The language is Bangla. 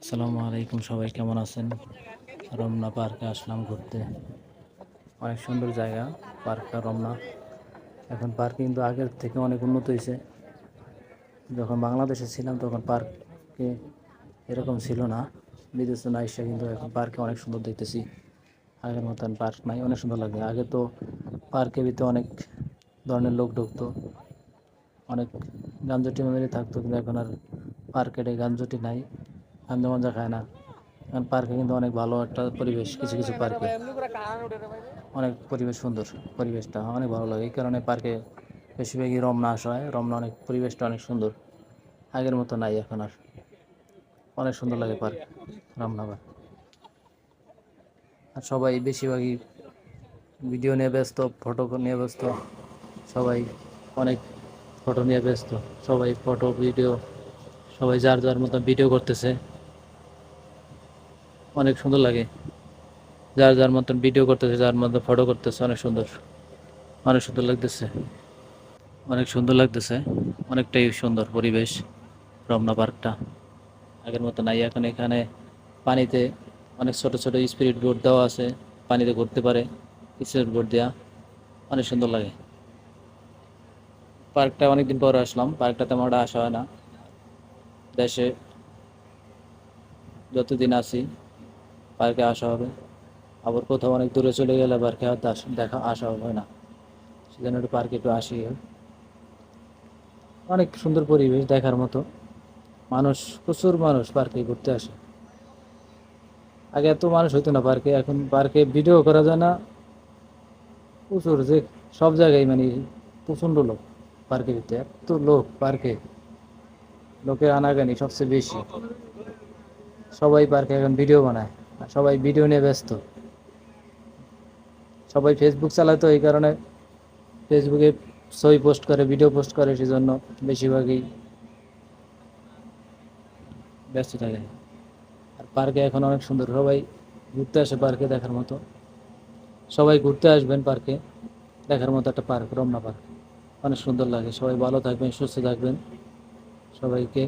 আসসালামু আলাইকুম, সবাই কেমন আছেন? রমনা পার্কে আসলাম ঘুরতে। অনেক সুন্দর জায়গা পার্কটা রমনা। এখন পার্ক কিন্তু আগের থেকে অনেক উন্নত হয়েছে। যখন বাংলাদেশে ছিলাম তখন পার্কে এরকম ছিল না। বিদেশে না এসে কিন্তু এখন পার্কে অনেক সুন্দর দেখতেছি। আগের মতন পার্ক নাই, অনেক সুন্দর লাগে। আগে তো পার্কের ভিতরে অনেক ধরনের লোক ঢুকতো, অনেক গাঞ্জটি মেরে থাকতো, কিন্তু এখন আর পার্কে গাঞ্জটি নাই, গাঞ্জা মাজা খায় না। এখন পার্কে কিন্তু অনেক ভালো একটা পরিবেশ, কিছু কিছু পার্কে অনেক পরিবেশ সুন্দর, পরিবেশটা অনেক ভালো লাগে। এই কারণে পার্কে বেশিরভাগই রমনা আসা হয়। রমনা অনেক পরিবেশটা অনেক সুন্দর, আগের মতো নাই এখন আর। অনেক সুন্দর লাগে পার্ক রমনা পার্ক। আর সবাই বেশিরভাগই ভিডিও নিয়ে ব্যস্ত, ফটো নিয়ে ব্যস্ত। সবাই অনেক ফটো নিয়ে ব্যস্ত, সবাই ফটো ভিডিও, সবাই যার যার মতো ভিডিও করতেছে। অনেক সুন্দর লাগে, যার যার মতন ভিডিও করতেছে, যার মতো ফটো করতেছে। অনেক সুন্দর, অনেক সুন্দর লাগতেছে, অনেক সুন্দর লাগতেছে। অনেকটাই সুন্দর পরিবেশ রমনা পার্কটা, আগের মতো নাই এখন। এখানে পানিতে অনেক ছোট ছোট স্পিরিট বোট দেওয়া আছে, পানিতে ঘুরতে পারে স্পিরিট বোট দেওয়া। অনেক সুন্দর লাগে পার্কটা। অনেকদিন পরে আসলাম, পার্কটা তেমন একটা আসা হয় না। দেশে যতদিন আছি পার্কে আসা হবে, আবার কোথাও অনেক দূরে চলে গেলে পার্কে হয়তো দেখা আসা হবে না। সেজন্য একটু পার্কে একটু আসি। অনেক সুন্দর পরিবেশ, দেখার মতো। মানুষ, প্রচুর মানুষ পার্কে ঘুরতে আসে। আগে এত মানুষ হইতো না পার্কে, এখন পার্কে ভিডিও করা যায় না। প্রচুর, যে সব জায়গায় মানে প্রচণ্ড লোক পার্কের ভিতরে। এত লোক পার্কে, লোকের আনাগানি সবচেয়ে বেশি। সবাই পার্কে এখন ভিডিও বানায়, আর সবাই ভিডিও নিয়ে ব্যস্ত। সবাই ফেসবুক চালায়, তো এই কারণে ফেসবুকে ছবি পোস্ট করে, ভিডিও পোস্ট করে, সেজন্য বেশিরভাগই ব্যস্ত থাকে। আর পার্কে এখন অনেক সুন্দর, সবাই ঘুরতে আসে পার্কে দেখার মতো। সবাই ঘুরতে আসবেন পার্কে, দেখার মতো একটা পার্ক রমনা পার্ক। অনেক সুন্দর লাগে। সবাই ভালো থাকবেন, সুস্থ থাকবেন। সবাইকে